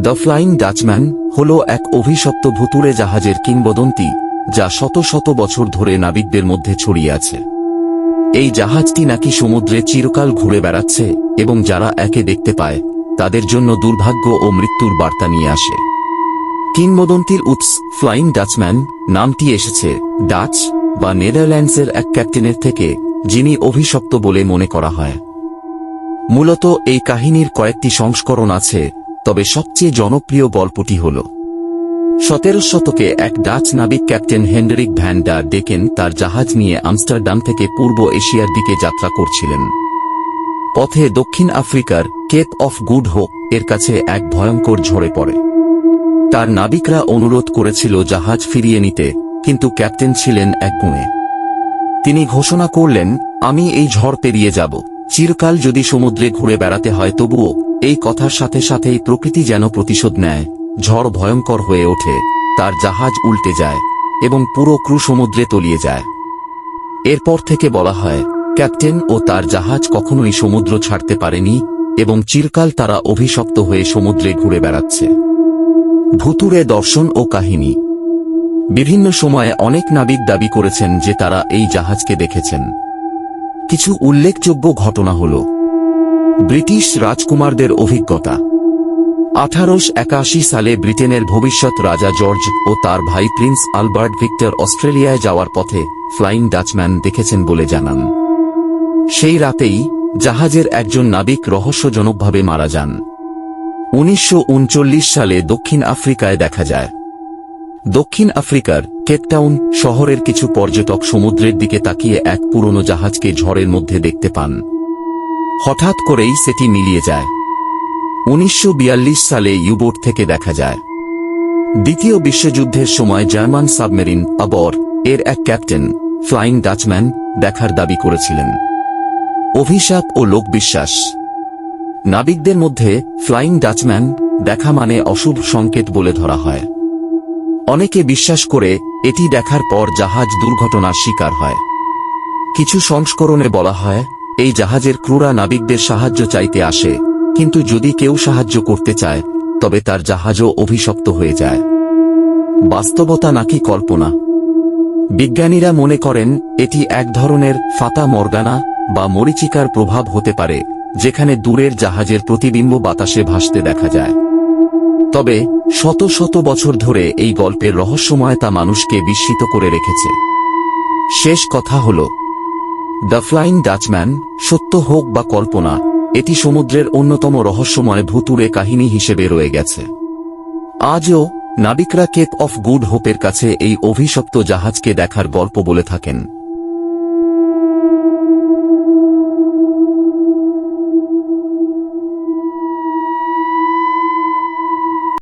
The flying Dutchman হল এক অভিশপ্ত ভুতুড়ে জাহাজের কিংবদন্তি যা শত শত বছর ধরে নাবিকদের মধ্যে ছড়িয়ে আছে। এই জাহাজটি নাকি সমুদ্রে চিরকাল ঘুরে বেড়াচ্ছে এবং যারা একে দেখতে পায় তাদের জন্য দুর্ভাগ্য ও মৃত্যুর বার্তা নিয়ে আসে। কিংবদন্তির উৎস ফ্লাইং ডাচম্যান নামটি এসেছে ডাচ বা নেদারল্যান্ডসের এক ক্যাপ্টেনের থেকে, যিনি অভিশপ্ত বলে মনে করা হয়। মূলত এই কাহিনীর কয়েকটি সংস্করণ আছে, তবে সবচেয়ে জনপ্রিয় গল্পটি হল 17 শতকে এক ডাচ নাবিক ক্যাপ্টেন হেনরিক ভ্যান ডার ডেকেন তার জাহাজ নিয়ে আমস্টারডাম থেকে পূর্ব এশিয়ার দিকে যাত্রা করছিলেন। পথে দক্ষিণ আফ্রিকার কেপ অফ গুড হোপ এর কাছে এক ভয়ঙ্কর ঝড়ে পড়ে। তার নাবিকরা অনুরোধ করেছিল জাহাজ ফিরিয়ে নিতে, কিন্তু ক্যাপ্টেন ছিলেন একগুঁয়ে। তিনি ঘোষণা করলেন, আমি এই ঝড় পেরিয়ে যাব, চিরকাল যদি সমুদ্রে ঘুরে বেড়াতে হয় তবুও। এই কথার সাথে সাথেই প্রকৃতি যেন প্রতিশোধ নেয়। ঝড় ভয়ঙ্কর হয়ে ওঠে, তার জাহাজ উল্টে যায় এবং পুরো ক্রু সমুদ্রে তলিয়ে যায়। এরপর থেকে বলা হয়, ক্যাপ্টেন ও তার জাহাজ কখনোই সমুদ্র ছাড়তে পারেনি এবং চিরকাল তারা অভিশপ্ত হয়ে সমুদ্রে ঘুরে বেড়াচ্ছে। ভুতুড়ে দর্শন ও কাহিনী। বিভিন্ন সময়ে অনেক নাবিক দাবি করেছেন যে তারা এই জাহাজকে দেখেছেন। কিছু উল্লেখযোগ্য ঘটনা হল ব্রিটিশ রাজকুমারদের অভিজ্ঞতা। 1881 সালে ব্রিটেনের ভবিষ্যৎ রাজা জর্জ ও তার ভাই প্রিন্স আলবার্ট ভিক্টর অস্ট্রেলিয়ায় যাওয়ার পথে ফ্লাইং ডাচম্যান দেখেছেন বলে জানান। সেই রাতেই জাহাজের একজন নাবিক রহস্যজনকভাবে মারা যান। 1939 সালে দক্ষিণ আফ্রিকায় দেখা যায়। দক্ষিণ আফ্রিকার কেপটাউন শহরের কিছু পর্যটক সমুদ্রের দিকে তাকিয়ে এক পুরনো জাহাজকে ঝড়ের মধ্যে দেখতে পান। হঠাৎ করেই সেটি মিলিয়ে যায়। 1942 সালে ইউবোট থেকে দেখা যায়। দ্বিতীয় বিশ্বযুদ্ধের সময় জার্মান সাবমেরিন আবর এর এক ক্যাপ্টেন ফ্লাইং ডাচম্যান দেখার দাবি করেছিলেন। অভিশাপ ও লোকবিশ্বাস। নাবিকদের মধ্যে ফ্লাইং ডাচম্যান দেখা মানে অশুভ সংকেত বলে ধরা হয়। অনেকে বিশ্বাস করে এটি দেখার পর জাহাজ দুর্ঘটনার শিকার হয়। কিছু সংস্করণে বলা হয়, এই জাহাজের ক্রুরা নাবিকদের সাহায্য চাইতে আসে, কিন্তু যদি কেউ সাহায্য করতে চায় তবে তার জাহাজও অভিশপ্ত হয়ে যায়। বাস্তবতা নাকি কল্পনা? বিজ্ঞানীরা মনে করেন এটি এক ধরনের ফাতা মর্গানা বা মরীচিকার প্রভাব হতে পারে, যেখানে দূরের জাহাজের প্রতিবিম্ব বাতাসে ভাসতে দেখা যায়। তবে শত শত বছর ধরে এই গল্পের রহস্যময়তা মানুষকে বিস্মিত করে রেখেছে। শেষ কথা হল, দ্য ফ্লাইং ডাচম্যান সত্য হোক বা কল্পনা, এটি সমুদ্রের অন্যতম রহস্যময় ভুতুড়ে কাহিনী হিসেবে রয়ে গেছে। আজও নাবিকরা কেপ অফ গুড হোপের কাছে এই অভিশপ্ত জাহাজকে দেখার গল্প বলে থাকেন।